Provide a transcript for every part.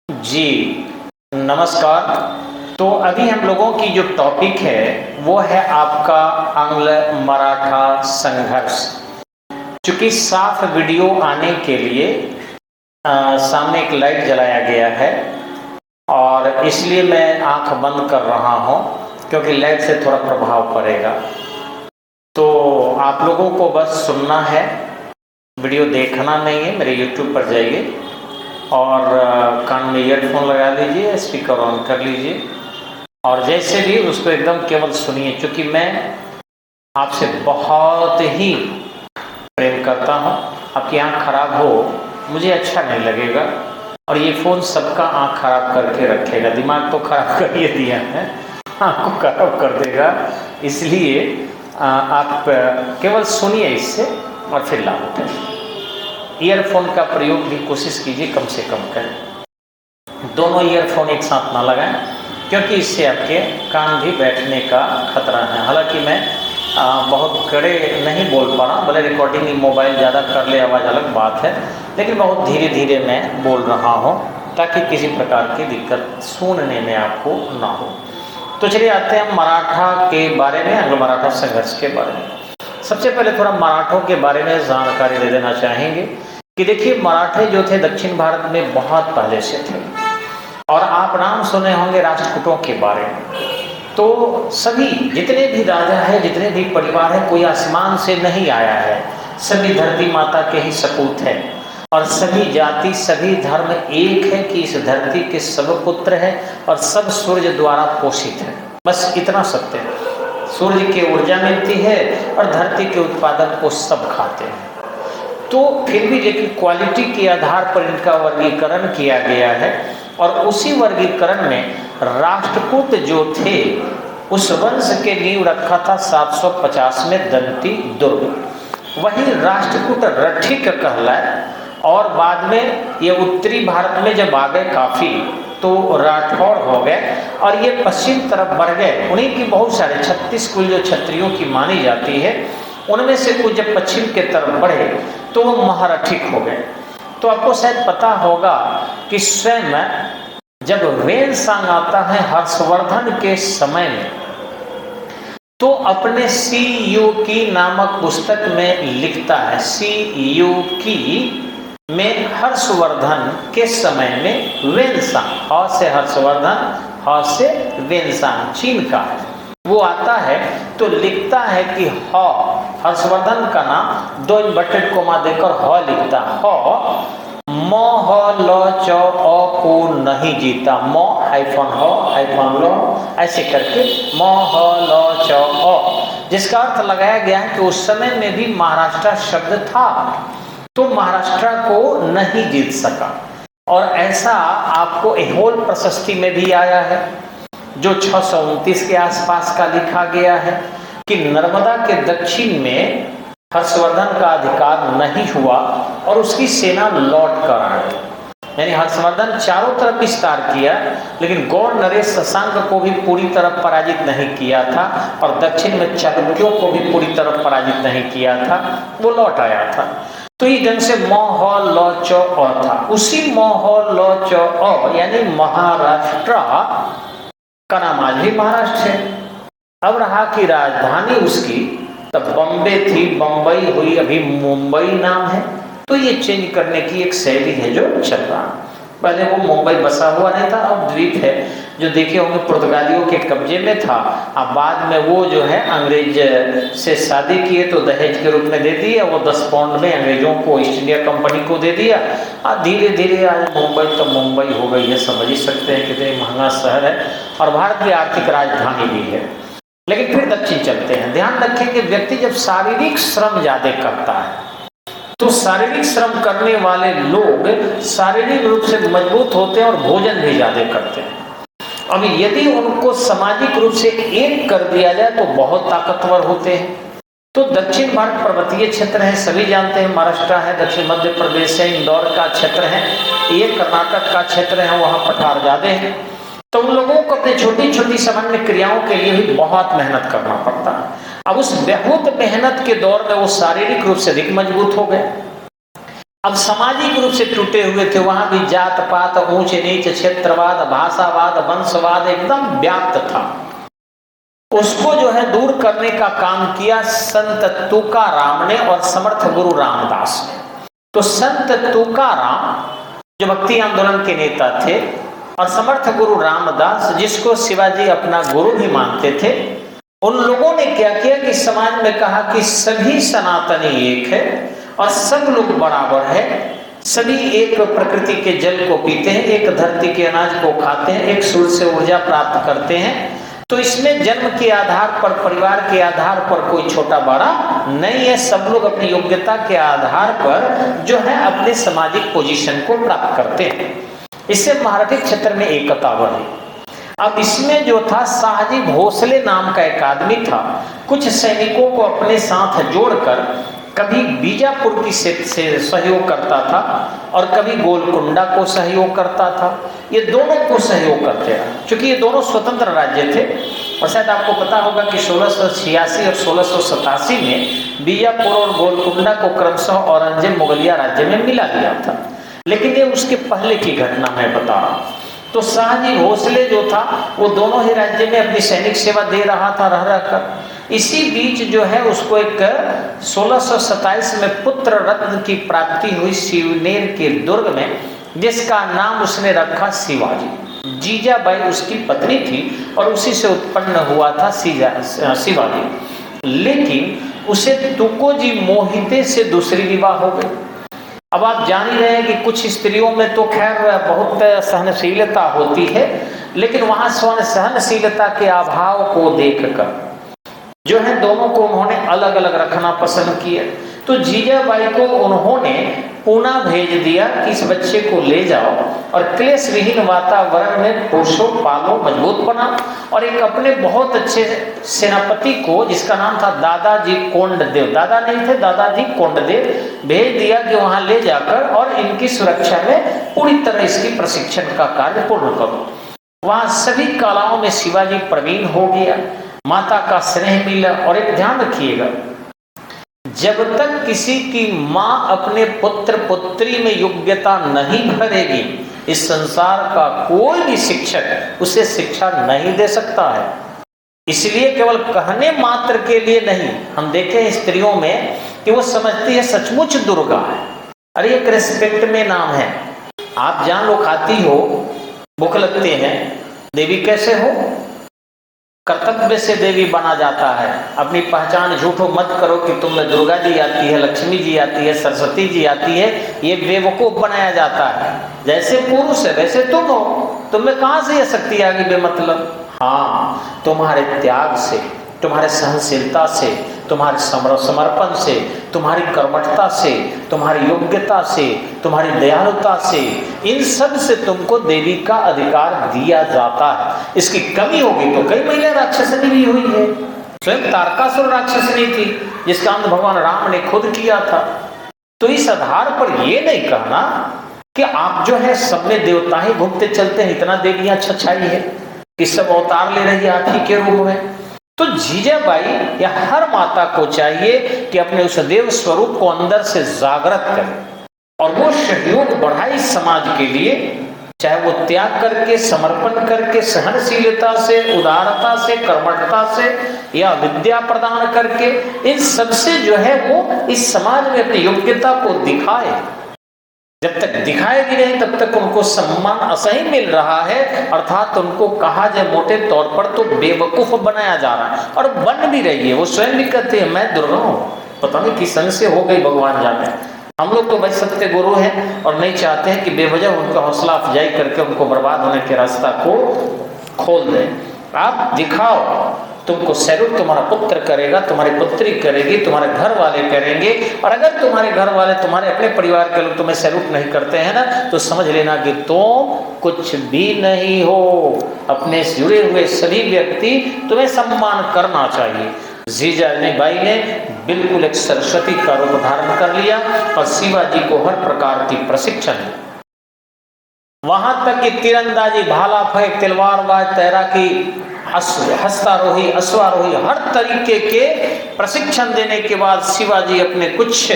जी, नमस्कार। तो अभी हम लोगों की जो टॉपिक है वो है आपका आंग्ल मराठा संघर्ष। चूँकि साफ वीडियो आने के लिए सामने एक लाइट जलाया गया है और इसलिए मैं आंख बंद कर रहा हूँ क्योंकि लाइट से थोड़ा प्रभाव पड़ेगा। तो आप लोगों को बस सुनना है, वीडियो देखना नहीं है। मेरे YouTube पर जाइए और कान में ईयरफोन लगा लीजिए, स्पीकर ऑन कर लीजिए और जैसे भी उसको एकदम केवल सुनिए। क्योंकि मैं आपसे बहुत ही प्रेम करता हूँ। आपकी आँख खराब हो मुझे अच्छा नहीं लगेगा और ये फ़ोन सबका आँख खराब करके रखेगा। दिमाग तो खराब कर ही दिया है, आँख को खराब कर देगा। इसलिए आप केवल सुनिए इससे और फिर लाभ उठाइए। ईयरफोन का प्रयोग भी कोशिश कीजिए कम से कम करें। दोनों ईयरफोन एक साथ ना लगाएं क्योंकि इससे आपके कान भी बैठने का खतरा है। हालांकि मैं बहुत कड़े नहीं बोल पा रहा हूँ, भले रिकॉर्डिंग मोबाइल ज़्यादा कर ले आवाज़ अलग बात है, लेकिन बहुत धीरे धीरे मैं बोल रहा हूँ ताकि किसी प्रकार की दिक्कत सुनने में आपको ना हो। तो चलिए आते हैं मराठा के बारे में, आंग्ल मराठा संघर्ष के बारे में। सबसे पहले थोड़ा मराठों के बारे में जानकारी दे देना चाहेंगे कि देखिए, मराठे जो थे दक्षिण भारत में बहुत पहले से थे और आप नाम सुने होंगे राष्ट्रकूटों के बारे में। तो सभी जितने भी राजा हैं, जितने भी परिवार हैं, कोई आसमान से नहीं आया है, सभी धरती माता के ही सपूत हैं और सभी जाति सभी धर्म एक है कि इस धरती के सब पुत्र हैं और सब सूर्य द्वारा पोषित है। बस इतना सत्य है। सूर्य की ऊर्जा मिलती है और धरती के उत्पादन को सब खाते हैं। तो फिर भी लेकिन क्वालिटी के आधार पर इनका वर्गीकरण किया गया है और उसी वर्गीकरण में राष्ट्रकूट जो थे उस वंश के नींव रखा था 750 में दंती दुर्ग। वही राष्ट्रकूट रठिक कहलाए और बाद में ये उत्तरी भारत में जब आ गए काफ़ी तो राठौर हो गए और ये पश्चिम तरफ बढ़ गए। उन्हीं की बहुत सारे 36 कुल जो क्षत्रियों की मानी जाती है उनमें से कुछ जब पश्चिम के तरफ बढ़े तो वो महारठिक हो गए। तो आपको शायद पता होगा कि स्वयं जब वेनसांग आता है हर्षवर्धन के समय में तो अपने सी यू की नामक पुस्तक में लिखता है, सी यू की में हर्षवर्धन के समय में वेनसांग, ह से हर्षवर्धन, ह से वेनसांग चीन का है, वो आता है तो लिखता है कि हर्षवर्धन का नाम 2 इन्वर्टेड कोमा देकर ह लिखता ह म ह ल च अ को नहीं जीता, म हाइफन ह हाइफन ल ऐसे करके म ह ल च अ, जिसका अर्थ लगाया गया है कि उस समय में भी महाराष्ट्र शब्द था तो महाराष्ट्र को नहीं जीत सका। और ऐसा आपको ऐहोल प्रशस्ति में भी आया है जो 629 के आसपास का लिखा गया है कि नर्मदा के दक्षिण में हर्षवर्धन का अधिकार नहीं हुआ और उसकी सेना लौट कर आई। यानी हर्षवर्धन चारों तरफ विस्तार किया लेकिन गौड़ नरेश शशांक को भी पूरी तरह पराजित नहीं किया था और दक्षिण में चालुक्यों को भी पूरी तरह पराजित नहीं किया था, वो लौट आया था। तो इस ढंग से म ह ल च अ था। उसी म ह ल च अ यानी महाराष्ट्र का नाम आज भी महाराष्ट्र है। अब रहा कि राजधानी उसकी तब बम्बे थी, बम्बई हुई, अभी मुंबई नाम है। तो ये चेंज करने की एक शैली है जो चल रहा है। पहले वो मुंबई बसा हुआ नहीं था, अब द्वीप है जो देखे होंगे पुर्तगालियों के कब्जे में था। अब बाद में वो जो है अंग्रेज से शादी किए तो दहेज के रूप में दे दिया, वो 10 पाउंड में अंग्रेजों को ईस्ट इंडिया कंपनी को दे दिया। और धीरे धीरे आज मुंबई तो मुंबई हो गई है। समझ ही सकते हैं कितने महंगा शहर है और भारत की आर्थिक राजधानी भी है। लेकिन फिर दक्षिण चलते हैं। ध्यान रखें कि व्यक्ति जब शारीरिक श्रम ज्यादा करता है तो शारीरिक श्रम करने वाले लोग शारीरिक रूप से मजबूत होते हैं और भोजन भी ज्यादा करते हैं। अब यदि उनको सामाजिक रूप से एक कर दिया जाए तो बहुत ताकतवर होते हैं। तो दक्षिण भारत पर्वतीय क्षेत्र है, सभी जानते हैं, महाराष्ट्र है, दक्षिण मध्य प्रदेश है, इंदौर का क्षेत्र है, ये कर्नाटक का क्षेत्र है, वहाँ पठार ज्यादा है। तो उन लोगों को अपनी छोटी छोटी सामान्य क्रियाओं के लिए भी बहुत मेहनत करना पड़ता है। अब उस बहुत मेहनत के दौर में वो शारीरिक रूप से अधिक मजबूत हो गए। अब सामाजिक रूप से टूटे हुए थे, वहां भी जात पात, ऊंच नीच, क्षेत्रवाद, भाषावाद, वंशवाद एकदम व्याप्त था। उसको जो है दूर करने का काम किया संत तुकाराम ने और समर्थ गुरु रामदास ने। तो संत तुकाराम जो भक्ति आंदोलन के नेता थे और समर्थ गुरु रामदास जिसको शिवाजी अपना गुरु भी मानते थे, उन लोगों ने क्या किया कि समाज में कहा कि सभी सनातनी एक है और सब लोग बराबर है, सभी एक प्रकृति के जल को पीते हैं, एक धरती के अनाज को खाते हैं, एक सूर्य से ऊर्जा प्राप्त करते हैं। तो इसमें जन्म के आधार पर, परिवार के आधार पर कोई छोटा बड़ा नहीं है, सब लोग अपनी योग्यता के आधार पर जो है अपने सामाजिक पोजीशन को प्राप्त करते हैं। इससे मराठी क्षेत्र में एकता बढ़ी। अब इसमें जो था शाहजी भोसले नाम का एक आदमी था, कुछ सैनिकों को अपने साथ जोड़कर कभी बीजापुर की से सहयोग करता था और कभी गोलकुंडा को सहयोग करता था। ये दोनों को सहयोग करते रहा, क्योंकि ये दोनों स्वतंत्र राज्य थे। और शायद आपको पता होगा कि 1686 और 1687 में बीजापुर और गोलकुंडा को क्रमशः औरंगजेब मुगलिया राज्य में मिला दिया था। लेकिन ये उसके पहले की घटना मैं बता रहा हूँ। तो शाहजी भोसले जो था वो दोनों ही राज्य में अपनी सैनिक सेवा दे रहा था रह रहकर। इसी बीच जो है उसको एक 1627 में पुत्र रत्न की प्राप्ति हुई शिवनेर के दुर्ग में, जिसका नाम उसने रखा शिवाजी। जीजाबाई उसकी पत्नी थी और उसी से उत्पन्न हुआ था शिवाजी। लेकिन उसे तुकोजी मोहिते से दूसरी विवाह हो गई। अब आप जान ही रहे हैं कि कुछ स्त्रियों में तो खैर बहुत सहनशीलता होती है, लेकिन वहां सहनशीलता के अभाव को देखकर जो है दोनों को उन्होंने अलग अलग रखना पसंद किया। तो जीजाबाई को उन्होंने पूना भेज दिया कि इस बच्चे को ले जाओ और क्लेश विहीन वातावरण में पोषो, पालो, मजबूत बनाओ। और एक अपने बहुत अच्छे सेनापति को, जिसका नाम था दादाजी कोंडदेव, दादा नहीं थे, दादाजी कोंडदेव, भेज दिया कि वहां ले जाकर और इनकी सुरक्षा में पूरी तरह इसकी प्रशिक्षण का कार्य पूर्ण करो। वहां सभी कलाओं में शिवाजी प्रवीण हो गया, माता का स्नेह मिला। और एक ध्यान रखिएगा, जब तक किसी की मां अपने पुत्र पुत्री में योग्यता नहीं भरेगी, इस संसार का कोई भी शिक्षक उसे शिक्षा नहीं दे सकता है। इसलिए केवल कहने मात्र के लिए नहीं, हम देखें स्त्रियों में कि वो समझती है सचमुच दुर्गा है, अरे एक रिस्पेक्ट में नाम है। आप जान लो खाती हो, भूख लगते हैं, देवी कैसे हो? कर्तव्य से देवी बना जाता है। अपनी पहचान झूठो मत करो कि तुम में दुर्गा जी आती है, लक्ष्मी जी आती है, सरस्वती जी आती है, ये बेवकूफ बनाया जाता है। जैसे पुरुष है वैसे तुम हो, तुम में कहां से ये शक्ति आ गई बेमतलब? हाँ, तुम्हारे त्याग से, तुम्हारे सहनशीलता से, तुम्हारे समर्पण से, तुम्हारी कर्मठता से, तुम्हारी योग्यता से, तुम्हारी दयालुता से, इन सब से तुमको देवी का अधिकार दिया जाता है। इसकी कमी होगी तो कई महिला राक्षसनी भी हुई है। स्वयं तारकासुर राक्षसनी थी, जिसका अंत भगवान राम ने खुद किया था। तो इस आधार पर यह नहीं कहना कि आप जो है सब में देवता ही घूमते चलते हैं, इतना देवियां छछाई है कि सब अवतार ले रही है हाथी के रूप में। तो जीजाबाई या हर माता को चाहिए कि अपने उस देव स्वरूप को अंदर से जागृत करे और वो सहयोग बढ़ाए समाज के लिए, चाहे वो त्याग करके, समर्पण करके, सहनशीलता से, उदारता से, कर्मठता से या विद्या प्रदान करके, इन सबसे जो है वो इस समाज में अपनी योग्यता को दिखाए। जब तक दिखाएगी नहीं तब तक उनको सम्मान असही मिल रहा है, अर्थात उनको कहा जाए मोटे तौर पर तो बेवकूफ बनाया जा रहा है, और बन भी रही है। वो स्वयं भी कहते हैं मैं दुर्गा हूँ, पता नहीं किस संग से हो गई भगवान जाने। हम लोग तो भाई सत्य गुरु हैं और नहीं चाहते हैं कि बेवजह उनका हौसला अफजाई करके उनको बर्बाद होने के रास्ता को खोल दें। आप दिखाओ, तुमको सैल्यूट तुम्हारा पुत्र करेगा, तुम्हारी पुत्री करेगी, तुम्हारे घर वाले करेंगे। और अगर तुम्हारे घर वाले, तुम्हारे अपने परिवार के लोग तुम्हें सैल्यूट नहीं करते हैं ना, तो समझ लेना कि तुम कुछ भी नहीं हो। अपने जुड़े हुए सभी व्यक्ति तुम्हें सम्मान करना चाहिए। जीजाबाई ने बिल्कुल एक सरस्वती का रूप धारण कर लिया और शिवाजी को हर प्रकार की प्रशिक्षण, वहां तक कि तीरंदाजी, भाला फेंक, तलवारबाज, तैराकी, हस्तारोही, अश्वारोही, हर तरीके के प्रशिक्षण देने के बाद शिवाजी अपने कुछ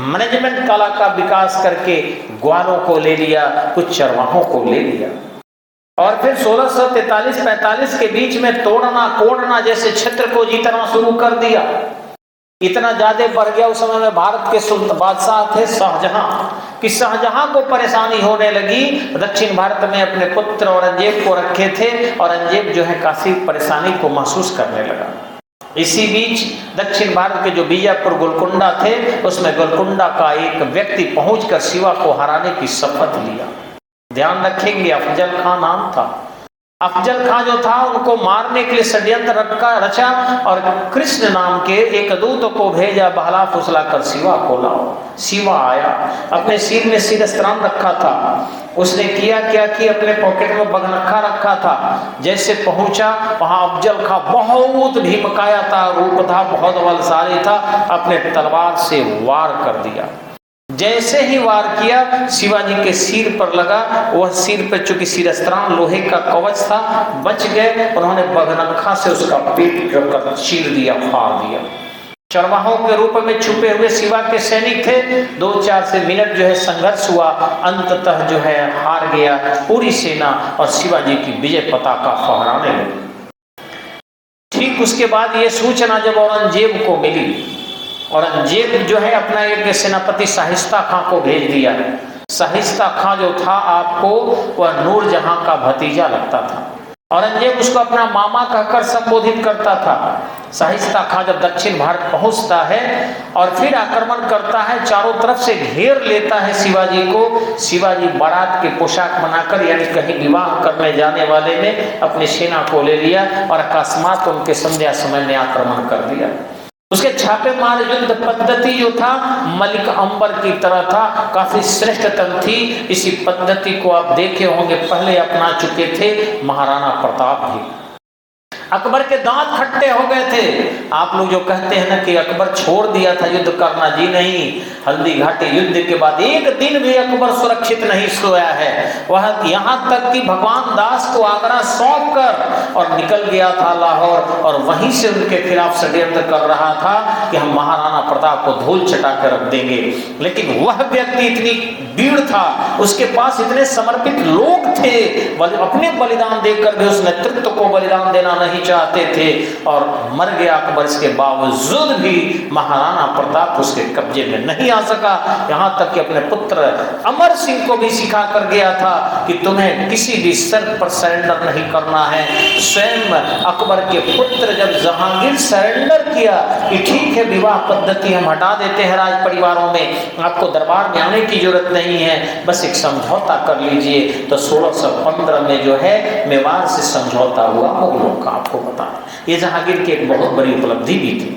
मैनेजमेंट कला का विकास करके ग्वालों को ले लिया, कुछ चरवाहों को ले लिया और फिर 1643-45 के बीच में तोड़ना कोड़ना जैसे क्षेत्र को जीतना शुरू कर दिया। इतना ज्यादा बढ़ गया उस समय में भारत के बादशाह थे शाहजहां, कि शाहजहां को परेशानी होने लगी। दक्षिण भारत में अपने पुत्र औरंगजेब को रखे थे, औरंगजेब जो है काफी परेशानी को महसूस करने लगा। इसी बीच दक्षिण भारत के जो बीजापुर गोलकुंडा थे, उसमें गोलकुंडा का एक व्यक्ति पहुंचकर शिवा को हराने की शपथ लिया। ध्यान रखेंगे, अफजल खां नाम था। अफजल खां जो था उनको मारने के लिए षड्यंत्र रचा और कृष्ण नाम के एक दूत को भेजा, बहला फुसला कर शिवा को लाओ। शिवा आया, अपने सिर में शिरस्त्राण रखा था। उसने किया क्या कि अपने पॉकेट में बगनखा रखा था। जैसे पहुंचा वहां अफजल खां बहुत भीमकाया था, रूप था, बहुत बलशाली था, अपने तलवार से वार कर दिया। जैसे ही वार किया शिवाजी के सिर पर लगा, वह सिर पर चूंकि शिरस्त्राण लोहे का कवच था, बच गए। उन्होंने बगनखा से उसका पेट चीर दिया, फाड़ दिया। चरवाहों के रूप में छुपे हुए शिवा के सैनिक थे। 2-4 से मिनट जो है संघर्ष हुआ, अंततः जो है हार गया पूरी सेना और शिवाजी की विजय पताका फहराने लगी। ठीक उसके बाद ये सूचना जब औरंगजेब को मिली, औरंगजेब जो है अपना एक सेनापति शाहिस्ता खां को भेज दिया। शाहिस्ता खां जो था आपको वह नूरजहां का भतीजा लगता था। औरंगजेब उसको अपना मामा कहकर संबोधित करता था। शाहिस्ता खां जब दक्षिण भारत पहुंचता है और फिर आक्रमण करता है, चारों तरफ से घेर लेता है शिवाजी को। शिवाजी बारात के पोशाक बनाकर, यानी कहीं विवाह करने जाने वाले में, अपनी सेना को ले लिया और अकस्मात उनके संध्या समय में आक्रमण कर दिया। उसके छापेमार युद्ध पद्धति जो था मलिक अंबर की तरह था, काफी श्रेष्ठतम थी। इसी पद्धति को आप देखे होंगे, पहले अपना चुके थे महाराणा प्रताप भी। अकबर के दांत खट्टे हो गए थे। आप लोग जो कहते हैं ना कि अकबर छोड़ दिया था युद्ध करना, जी नहीं। हल्दी घाटी युद्ध के बाद एक दिन भी अकबर सुरक्षित नहीं सोया है। वह यहाँ तक कि भगवान दास को आगरा सौंप कर और निकल गया था लाहौर, और वहीं से उनके खिलाफ षड्यंत्र कर रहा था कि हम महाराणा प्रताप को धूल चटा कर रख देंगे। लेकिन वह व्यक्ति इतनी भीड़ था, उसके पास इतने समर्पित लोग थे, अपने बलिदान देकर भी उस नेतृत्व को बलिदान देना नहीं चाहते थे और मर गया अकबर। इसके बावजूद भी महाराणा प्रताप उसके कब्जे में नहीं आ सका। यहाँ तक कि अपने पुत्र अमर सिंह को भी सिखा कर गया था कि तुम्हें किसी भी शर्त पर सरेंडर नहीं करना है। स्वयं अकबर के पुत्र जब जहांगीर सरेंडर किया कि ठीक है, विवाह पद्धति हम हटा देते हैं राज परिवारों में, आपको दरबार में आने की जरूरत नहीं है, बस एक समझौता कर लीजिए, तो 1615 में जो है मेवाड़ से समझौता हुआ मुगलों का। आपको बता, ये जहांगीर की एक बहुत बड़ी उपलब्धि भी थी।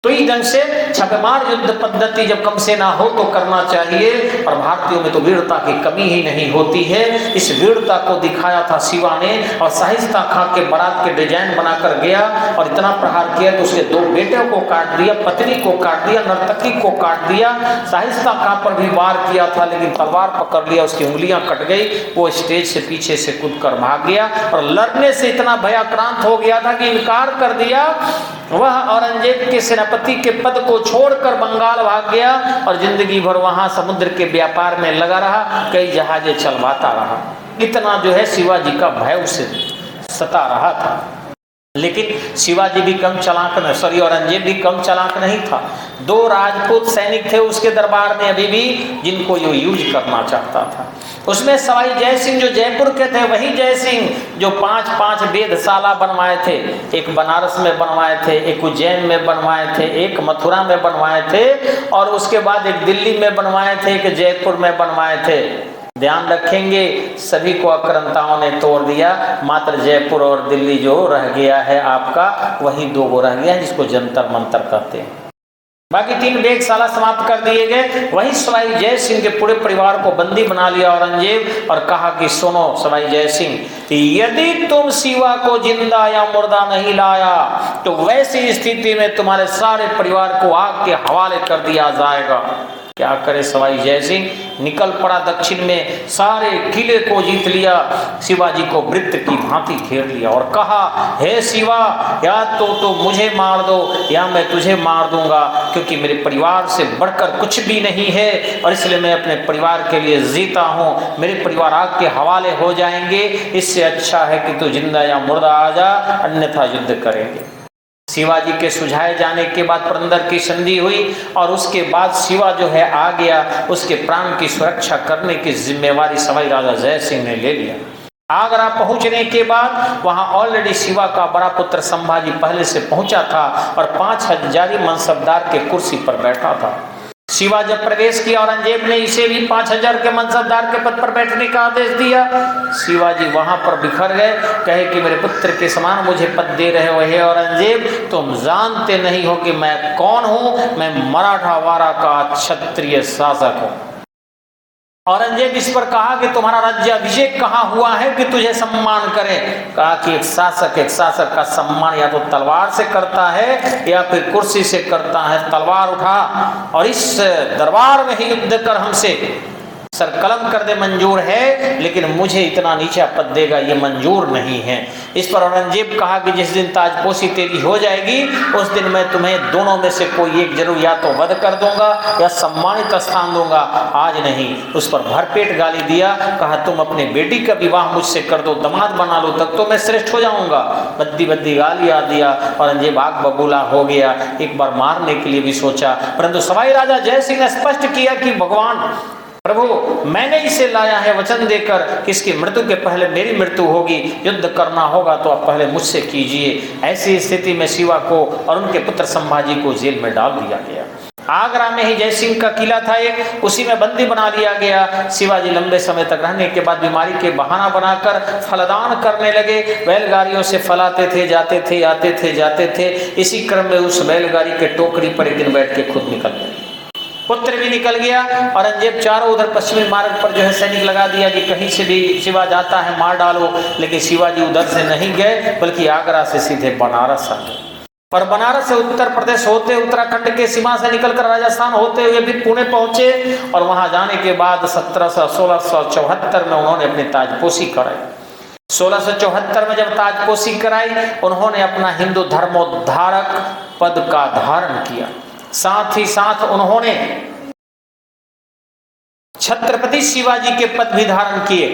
तो इस ढंग से छापेमार युद्ध पद्धति जब कम से ना हो तो करना चाहिए, और भारतीयों में तो वीरता की कमी ही नहीं होती है। इस वीरता को दिखाया था शिवा ने, और शाहिस्ता खां के बारात के डिजाइन बनाकर गया और इतना प्रहार किया कि उसके 2 बेटों को काट दिया, पत्नी को काट दिया, नर्तकी को काट दिया। शाहिस्ता खां पर भी वार किया था, लेकिन तलवार पकड़ लिया, उसकी उंगलियां कट गई। वो स्टेज से पीछे से कूद कर भाग गया और लड़ने से इतना भयाक्रांत हो गया था कि इनकार कर दिया। वह औरंगजेब के सेनापति के पद को छोड़कर बंगाल भाग गया और जिंदगी भर वहां समुद्र के व्यापार में लगा रहा, कई जहाजें चलवाता रहा। इतना जो है शिवाजी का भय उसे सता रहा था। लेकिन शिवाजी भी कम चालाक नहीं, सॉरी औरंगजेब भी कम चालाक नहीं था। 2 राजपूत सैनिक थे उसके दरबार में अभी भी, जिनको यो यूज करना चाहता था। उसमें सवाई जय सिंह जो जयपुर के थे, वही जय सिंह जो 5 वेधशाला बनवाए थे। एक बनारस में बनवाए थे, एक उज्जैन में बनवाए थे, एक मथुरा में बनवाए थे, और उसके बाद एक दिल्ली में बनवाए थे, एक जयपुर में बनवाए थे। ध्यान रखेंगे, सभी को आक्रांताओं ने तोड़ दिया, मात्र जयपुर और दिल्ली जो रह गया है आपका, वही 2 रह गया जिसको जंतर मंतर कहते हैं। बाकी 3 वेधशाला समाप्त कर दिए गए। वही सवाई जय सिंह के पूरे परिवार को बंदी बना लिया औरंगजेब, और कहा कि सुनो सवाई जय सिंह, यदि तुम शिवा को जिंदा या मुर्दा नहीं लाया तो वैसी स्थिति में तुम्हारे सारे परिवार को आग के हवाले कर दिया जाएगा। क्या करे सवाई जय सिंह, निकल पड़ा दक्षिण में, सारे किले को जीत लिया, शिवाजी को वृत्त की भांति घेर लिया और कहा, हे शिवा, या तो मुझे मार दो या मैं तुझे मार दूंगा, क्योंकि मेरे परिवार से बढ़कर कुछ भी नहीं है और इसलिए मैं अपने परिवार के लिए जीता हूँ। मेरे परिवार आग के हवाले हो जाएंगे, इससे अच्छा है कि तू जिंदा या मुर्दा आ जा, अन्यथा युद्ध करेंगे। शिवाजी के सुझाए जाने के बाद पुरंदर की संधि हुई और उसके बाद शिवा जो है आ गया, उसके प्राण की सुरक्षा करने की जिम्मेवारी सवाई राजा जय सिंह ने ले लिया। आगरा पहुंचने के बाद वहां ऑलरेडी शिवा का बड़ा पुत्र संभाजी पहले से पहुंचा था और 5000 मनसबदार के कुर्सी पर बैठा था। शिवा जब प्रवेश किया, औरंगजेब ने इसे भी 5000 के मनसबदार के पद पर बैठने का आदेश दिया। शिवाजी वहां पर बिखर गए, कहे कि मेरे पुत्र के समान मुझे पद दे रहे हो, हे औरंगजेब, तुम जानते नहीं हो कि मैं कौन हूं, मैं मराठा वारा का क्षत्रिय शासक हूं। औरंगजेब इस पर कहा कि तुम्हारा राज्याभिषेक कहाँ हुआ है कि तुझे सम्मान करे। कहा कि एक शासक का सम्मान या तो तलवार से करता है या फिर कुर्सी से करता है। तलवार उठा और इस दरबार में ही युद्ध कर हमसे, सर कलम कर दे मंजूर है, लेकिन मुझे इतना नीचा पद देगा ये मंजूर नहीं है। इस पर औरंगजेब कहा कि जिस दिन ताजपोशी तेरी हो जाएगी उस दिन मैं तुम्हें दोनों में से कोई एक जरूर या तो वध कर दूंगा या सम्मानित स्थान दूंगा, आज नहीं। उस पर भरपेट गाली दिया, कहा तुम अपने बेटी का विवाह मुझसे कर दो, दामाद बना लो, तब तो मैं श्रेष्ठ हो जाऊंगा। बद्दी गालियां दिया। औरंगजेब आग बबूला हो गया, एक बार मारने के लिए भी सोचा, परंतु सवाई राजा जय सिंह ने स्पष्ट किया कि भगवान प्रभु, मैंने इसे लाया है वचन देकर कि इसकी मृत्यु के पहले मेरी मृत्यु होगी, युद्ध करना होगा तो आप पहले मुझसे कीजिए। ऐसी स्थिति में शिवा को और उनके पुत्र संभाजी को जेल में डाल दिया गया। आगरा में ही जयसिंह का किला था एक, उसी में बंदी बना लिया गया। शिवाजी लंबे समय तक रहने के बाद बीमारी के बहाना बनाकर फलदान करने लगे। बैलगाड़ियों से फलाते थे, जाते थे, आते थे। इसी क्रम में उस बैलगाड़ी के टोकरी पर एक दिन बैठ के खुद निकल गए। पुत्र भी निकल गया। औरंगजेब चारों उधर पश्चिमी मार्ग पर जो है सैनिक लगा दिया कि कहीं से भी शिवा जाता है मार डालो, लेकिन शिवाजी उधर से नहीं गए बल्कि आगरा से सीधे बनारस आ गए। पर बनारस से उत्तर प्रदेश होते, उत्तराखंड के सीमा से निकलकर राजस्थान होते हुए भी पुणे पहुंचे और वहां जाने के बाद 1674 में उन्होंने अपनी ताजपोशी कराई। 1674 में जब ताजपोशी कराई, उन्होंने अपना हिंदू धर्मोद्धारक पद का धारण किया। साथ ही साथ उन्होंने छत्रपति शिवाजी के पद भी धारण किए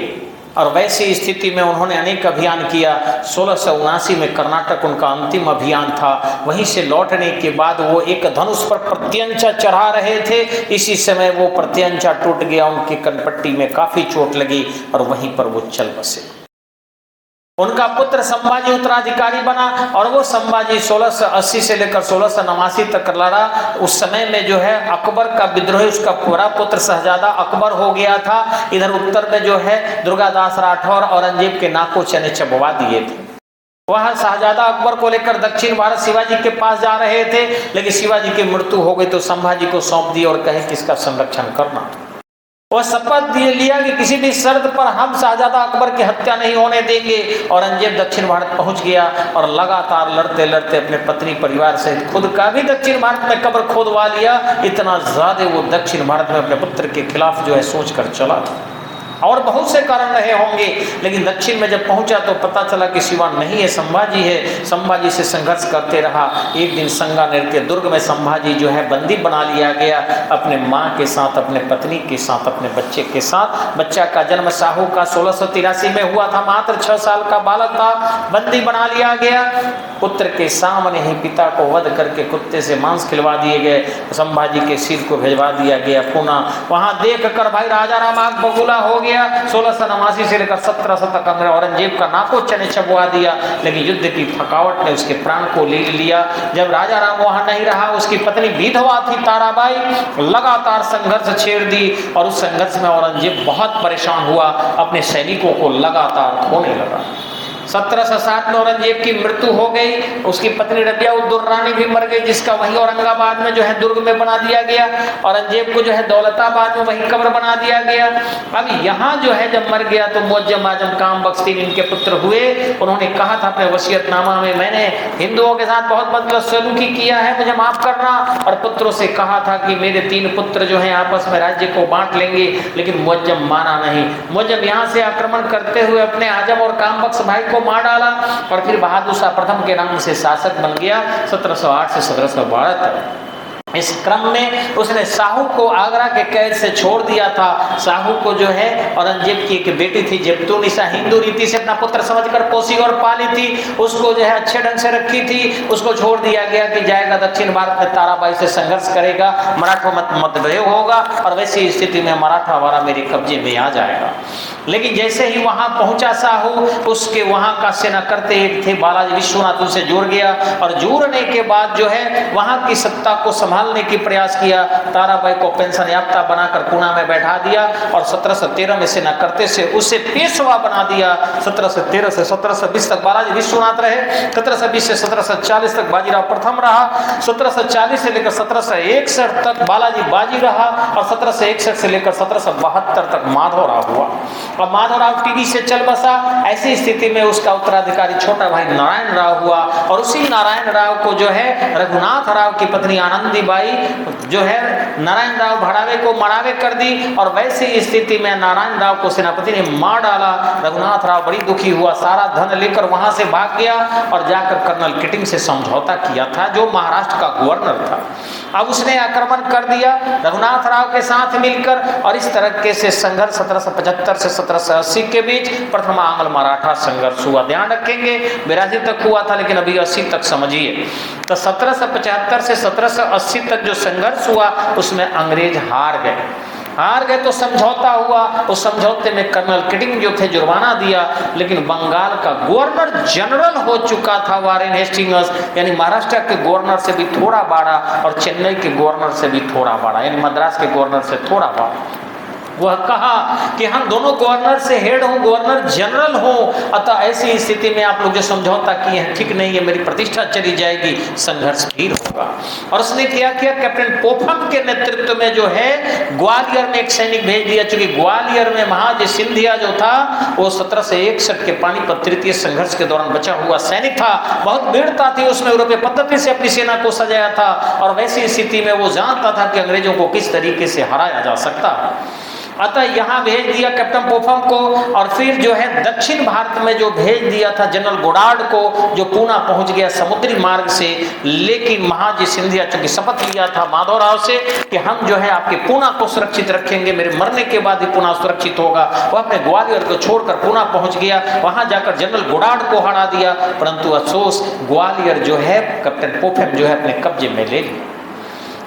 और वैसी स्थिति में उन्होंने अनेक अभियान किया। 1679 में कर्नाटक उनका अंतिम अभियान था। वहीं से लौटने के बाद वो एक धनुष पर प्रत्यंचा चढ़ा रहे थे। इसी समय वो प्रत्यंचा टूट गया, उनकी कनपट्टी में काफी चोट लगी और वहीं पर वो चल बसे। उनका पुत्र संभाजी उत्तराधिकारी बना और वो संभाजी 1680 से लेकर 1689 तक लड़ा। उस समय में जो है अकबर का विद्रोह, उसका पूरा पुत्र शहजादा अकबर हो गया था। इधर उत्तर में जो है दुर्गादास राठौर औरंगजेब के नाको चने चबवा दिए थे। वह शहजादा अकबर को लेकर दक्षिण भारत शिवाजी के पास जा रहे थे, लेकिन शिवाजी की मृत्यु हो गई तो संभाजी को सौंप दिया और कहे कि इसका संरक्षण करना। वह शपथ लिया कि किसी भी शर्त पर हम शहजादा अकबर की हत्या नहीं होने देंगे। औरंगजेब दक्षिण भारत पहुंच गया और लगातार लड़ते लड़ते अपने पत्नी परिवार सहित खुद का भी दक्षिण भारत में कब्र खोदवा लिया। इतना ज्यादा वो दक्षिण भारत में अपने पुत्र के खिलाफ जो है सोच कर चला था। और बहुत से कारण रहे होंगे, लेकिन दक्षिण में जब पहुंचा तो पता चला कि शिवा नहीं है, संभाजी है। संभाजी से संघर्ष करते रहा। एक दिन संगानेर के दुर्ग में संभाजी जो है बंदी बना लिया गया, अपने माँ के साथ, अपने पत्नी के साथ, अपने बच्चे के साथ। बच्चा का जन्म साहू का 1683 में हुआ था, मात्र 6 साल का बालक था। बंदी बना लिया गया। पुत्र के सामने ही पिता को वध करके कुत्ते से मांस खिलवा दिए गए। संभाजी के सिर को भिजवा दिया गया पुणे। वहां देख कर भाई राजा राम आग बबूला हो गया। 1689 से लेकर 1700 तक औरंगजेब का नाको चने चबवा दिया, लेकिन युद्ध की थकावट ने उसके प्राण को ले लिया। जब राजा राम वहां नहीं रहा, उसकी पत्नी विधवा थी ताराबाई, लगातार संघर्ष छेड़ दी और उस संघर्ष में औरंगजेब बहुत परेशान हुआ, अपने सैनिकों को लगातार खोने लगा। 1760 में औरंगजेब की मृत्यु हो गई। उसकी पत्नी रबिया उद दुर्रानी भी मर गई, जिसका वही औरंगाबाद में जो है दुर्ग में बना दिया गया। औरंगजेब को जो है दौलताबाद में वही कब्र बना दिया गया। अब यहाँ जो है जब मर गया तो मुअज्जम आजम काम बख्श तीन इनके पुत्र हुए। उन्होंने कहा था अपने वसीयतनामा में, मैंने हिंदुओं के साथ बहुत बदसलूकी किया है, मुझे माफ करना। और पुत्रों से कहा था कि मेरे 3 पुत्र जो हैं आपस में राज्य को बांट लेंगे, लेकिन मुअज्जम माना नहीं। मुअज्जम यहाँ से आक्रमण करते हुए अपने आजम और काम बख्श भाई को मार डाला और फिर बहादुर शाह प्रथम के नाम से शासक बन गया 1708 से 1712 तक। इस क्रम में उसने साहू को आगरा के कैद से छोड़ दिया था। साहू को जो है औरंगजेब की एक बेटी थी जेबतुन्निसा, हिंदू रीति से अपना पुत्र समझकर पोसी और पाली थी, उसको जो है अच्छे ढंग से रखी थी। उसको छोड़ दिया गया कि जाएगा दक्षिण भारत में ताराबाई से संघर्ष करेगा, मराठा मतभेद होगा और वैसी स्थिति में मराठा वाला मेरे कब्जे में आ जाएगा। लेकिन जैसे ही वहां पहुंचा साहू, उसके वहां का सेना करते एक थे बालाजी विश्वनाथ, उनसे जुड़ गया और जुड़ने के बाद जो है वहां की सत्ता को संभालने की प्रयास किया। ताराबाई को पेंशन याफ्ता बनाकर पुणे में बैठा दिया और 1713 में सेना करते से उसे पेशवा बना दिया। 1713 से 1720 तक बालाजी विश्वनाथ रहे, 1720 से 1740 तक बाजीराव प्रथम रहा, 1740 से लेकर 1761 तक बालाजी बाजी रहा और 1761 से लेकर 1772 तक माधवराव हुआ। अब माधवराव टीवी से चल बसा। ऐसी स्थिति में उसका उत्तराधिकारी छोटा भाई नारायण राव हुआ और उसी नारायण राव को जो है रघुनाथ राव की पत्नी आनंदीबाई जो है नारायण राव भड़ावे को मरावे कर दी और वैसी स्थिति में नारायण राव को सेनापति ने मार डाला। रघुनाथ राव बड़ी दुखी हुआ, सारा धन लेकर वहां से भाग गया और जाकर कर्नल किटिंग से समझौता किया था जो महाराष्ट्र का गवर्नर था। अब उसने आक्रमण कर दिया रघुनाथ राव के साथ मिलकर और इस तरीके से संघर्ष 1775 से 1780 के बीच प्रथम आंग्ल मराठा संघर्ष हुआ। ध्यान रखेंगे 82 तक हुआ था, लेकिन अभी 80 तक समझिए। तो 1775 से 1780 तक जो संघर्ष हुआ उसमें अंग्रेज हार गए तो समझौता हुआ। उस समझौते में कर्नल किटिंग जो थे जुर्माना दिया, लेकिन बंगाल का गवर्नर जनरल हो चुका था वारेन हेस्टिंग्स, यानी महाराष्ट्र के गवर्नर से भी थोड़ा बड़ा और चेन्नई के गवर्नर से भी थोड़ा बड़ा, यानी मद्रास के गवर्नर से थोड़ा बड़ा। वह कहा कि हम दोनों गवर्नर से हेड हूँ, गवर्नर जनरल हूँ, अतः ऐसी स्थिति में आप लोग जो समझौता किए हैं ठीक नहीं है, मेरी प्रतिष्ठा चली जाएगी, संघर्ष फिर होगा। और उसने क्या किया, कैप्टन पोफम के नेतृत्व में जो है ग्वालियर में एक सैनिक भेज दिया। चूंकि ग्वालियर में महाजी सिंधिया जो था वो 1761 के पानीपत तृतीय संघर्ष के दौरान बचा हुआ सैनिक था, बहुत वीरता थी उसमें, यूरोपीय पद्धति से अपनी सेना को सजाया था और वैसी स्थिति में वो जानता था कि अंग्रेजों को किस तरीके से हराया जा सकता है। अतः यहाँ भेज दिया कैप्टन पोफम को और फिर जो है दक्षिण भारत में जो भेज दिया था जनरल गोडार्ड को, जो पूना पहुंच गया समुद्री मार्ग से। लेकिन महाजी सिंधिया चूंकि शपथ लिया था माधवराव से कि हम जो है आपके पूना को सुरक्षित रखेंगे, मेरे मरने के बाद ही पूना सुरक्षित होगा, वह अपने ग्वालियर को छोड़कर पूना पहुंच गया। वहां जाकर जनरल गोडार्ड को हरा दिया, परंतु अफसोस ग्वालियर जो है कैप्टन पोफम जो है अपने कब्जे में ले लिया।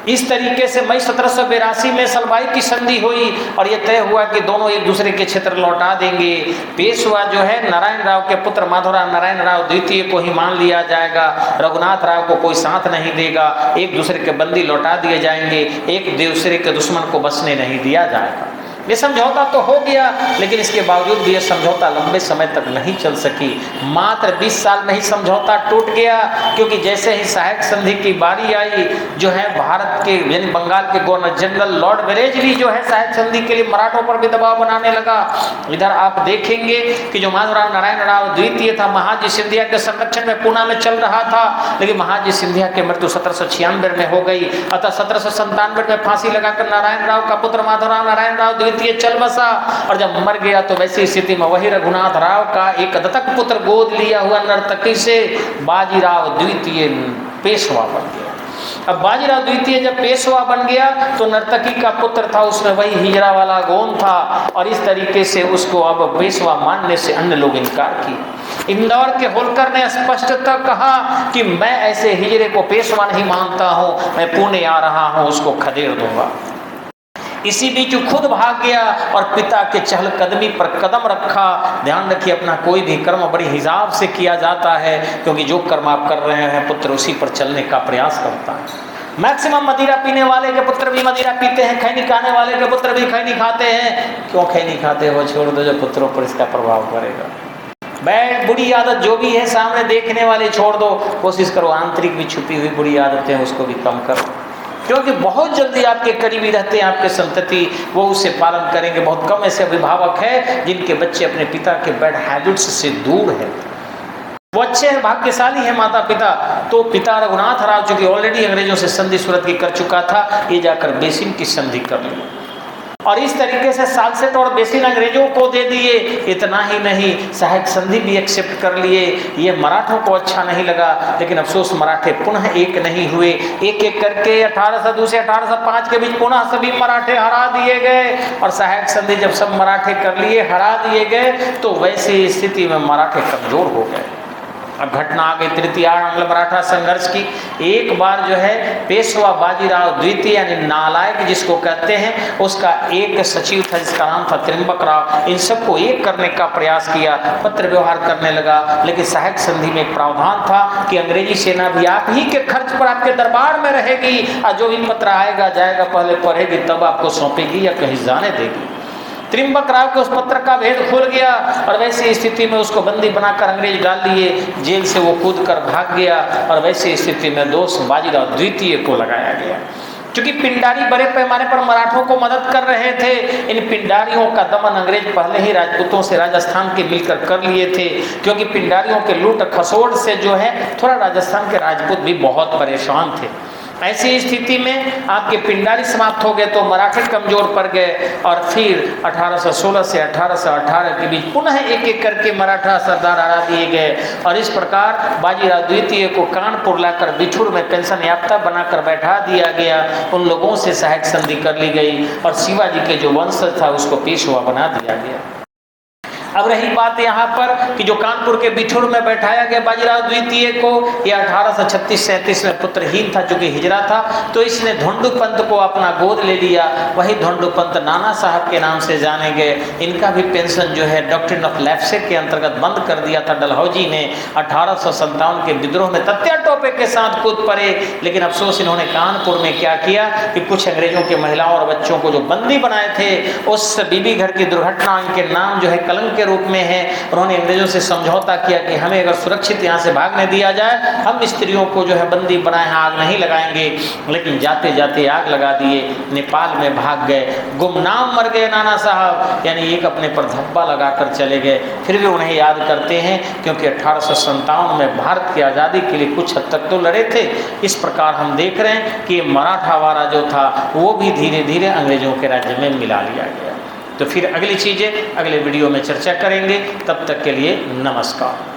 इस तरीके से मई 1782 में सलवाई की संधि हुई और यह तय हुआ कि दोनों एक दूसरे के क्षेत्र लौटा देंगे। पेशवा जो है नारायण राव के पुत्र माधवराव नारायण राव द्वितीय को ही मान लिया जाएगा, रघुनाथ राव को कोई साथ नहीं देगा, एक दूसरे के बंदी लौटा दिए जाएंगे, एक दूसरे के दुश्मन को बसने नहीं दिया जाएगा। ये समझौता तो हो गया, लेकिन इसके बावजूद भी ये समझौता लंबे समय तक नहीं चल सकी। मात्र 20 साल में ही समझौता टूट गया, क्योंकि जैसे ही सहायक संधि की बारी आई जो है भारत के यानी बंगाल के गवर्नर जनरल लॉर्ड वेलेस्ली जो है सहायक संधि के लिए मराठों पर भी दबाव बनाने लगा। इधर आप देखेंगे कि जो माधवराव नारायण राव द्वितीय था महाजी सिंधिया के संरक्षण में पूना में चल रहा था, लेकिन महाजी सिंधिया की मृत्यु 1796 में हो गई। अतः 1797 में फांसी लगाकर नारायण राव का पुत्र माधवराव नारायण राव ये चल बसा और जब मर गया तो वैसी स्थिति में वही रघुनाथ राव का एक दत्तक पुत्र गोद लिया हुआ नर्तकी से बाजीराव द्वितीय पेशवा बन गया। अब बाजीराव द्वितीय जब पेशवा बन गया तो नर्तकी का पुत्र था, उसमें वही हिजरा वाला गोंद था और इस तरीके से उसको अब पेशवा मानने से अन्य लोग इनकार किए। इंदौर के होलकर ने स्पष्टतः कहा कि मैं ऐसे हिजरे को पेशवा नहीं मानता हूं, मैं पुणे आ रहा हूं, उसको खदेड़ दूंगा। इसी बीच खुद भाग गया और पिता के चहलकदमी पर कदम रखा। ध्यान रखिए अपना कोई भी कर्म बड़ी हिसाब से किया जाता है, क्योंकि जो कर्म आप कर रहे हैं पुत्र उसी पर चलने का प्रयास करता है। मैक्सिमम मदिरा पीने वाले के पुत्र भी मदिरा पीते हैं, खैनी खाने वाले के पुत्र भी खैनी खाते हैं। क्यों खैनी खाते हो, छोड़ दो, जो पुत्रों पर इसका प्रभाव पड़ेगा। बैड बुरी आदत जो भी है सामने देखने वाले छोड़ दो, कोशिश करो आंतरिक भी छुपी हुई बुरी आदतें उसको भी कम करो, क्योंकि बहुत जल्दी आपके करीबी रहते हैं आपके संतति, वो उससे पालन करेंगे। बहुत कम ऐसे अभिभावक हैं जिनके बच्चे अपने पिता के बैड हैबिट्स से दूर है। वो अच्छे हैं, भाग्यशाली है माता पिता। तो पिता रघुनाथ राव जो कि ऑलरेडी अंग्रेजों से संधि सूरत की कर चुका था, ये जाकर बेसिन की संधि कर ली और इस तरीके से सालसेट और बेसिन अंग्रेजों को दे दिए। इतना ही नहीं, सहायक संधि भी एक्सेप्ट कर लिए। ये मराठों को अच्छा नहीं लगा, लेकिन अफसोस मराठे पुनः एक नहीं हुए। एक एक करके 1802 से 1805 के बीच पुनः सभी मराठे हरा दिए गए और सहायक संधि जब सब मराठे कर लिए, हरा दिए गए, तो वैसी स्थिति में मराठे कमजोर हो गए। अब घटना आ गई तृतीय आंग्ल मराठा संघर्ष की। एक बार जो है पेशवा बाजीराव द्वितीय यानी नालायक जिसको कहते हैं, उसका एक सचिव था जिसका नाम था त्रिंबक राव। इन सबको एक करने का प्रयास किया, पत्र व्यवहार करने लगा, लेकिन सहायक संधि में एक प्रावधान था कि अंग्रेजी सेना भी आप ही के खर्च पर आपके दरबार में रहेगी और जो भी पत्र आएगा जाएगा पहले पढ़ेगी तब आपको सौंपेगी या कहीं जाने देगी। त्रिंबक राव के उस पत्र का भेद खुल गया और वैसी स्थिति में उसको बंदी बनाकर अंग्रेज डाल दिए। जेल से वो कूद कर भाग गया और वैसी स्थिति में दोस्त बाजीराव द्वितीय को लगाया गया। क्योंकि पिंडारी बड़े पैमाने पर मराठों को मदद कर रहे थे। इन पिंडारियों का दमन अंग्रेज पहले ही राजपूतों से राजस्थान के मिलकर कर लिए थे, क्योंकि पिंडारियों के लूट खसोड़ से जो है थोड़ा राजस्थान के राजपूत भी बहुत परेशान थे। ऐसी स्थिति में आपके पिंडारी समाप्त हो गए तो मराठे कमजोर पड़ गए और फिर 1816 से 1818 के बीच पुनः एक एक करके मराठा सरदार हरा दिए गए और इस प्रकार बाजीराव द्वितीय को कानपुर लाकर बिठूर में पेंशन याफ्ता बनाकर बैठा दिया गया। उन लोगों से सहायक संधि कर ली गई और शिवाजी के जो वंशज था उसको पेशवा बना दिया गया। अब रही बात यहाँ पर कि जो कानपुर के बिठूर में बैठाया गया बाजीराव द्वितीय को, यह 1836-37 में पुत्रहीन था, जो कि हिजरा था, तो इसने धोंडू पंत को अपना गोद ले लिया। वही धोंडू पंत नाना साहब के नाम से जाने गए। इनका भी पेंशन जो है डॉक्ट्रिन ऑफ लेप्से के अंतर्गत बंद कर दिया था डलहौजी ने। 1857 के विद्रोह में तत्या टोपे के साथ कूद पड़े, लेकिन अफसोस इन्होंने कानपुर में क्या किया कि कुछ अंग्रेजों के महिलाओं और बच्चों को जो बंदी बनाए थे, उस बीबी घर की दुर्घटना इनके नाम जो है कलंक के रूप में है। उन्होंने अंग्रेजों से समझौता किया कि हमें अगर सुरक्षित यहाँ से भागने दिया जाए, हम स्त्रियों को जो है बंदी बनाए आग नहीं लगाएंगे, लेकिन जाते जाते आग लगा दिए, नेपाल में भाग गए, गुमनाम मर गए नाना साहब, यानी एक अपने पर धब्बा लगाकर चले गए। फिर भी उन्हें याद करते हैं क्योंकि 1857 में भारत की आज़ादी के लिए कुछ हद तक तो लड़े थे। इस प्रकार हम देख रहे हैं कि मराठावाड़ा जो था वो भी धीरे धीरे अंग्रेजों के राज्य में मिला लिया गया। तो फिर अगली चीज़ें अगले वीडियो में चर्चा करेंगे। तब तक के लिए नमस्कार।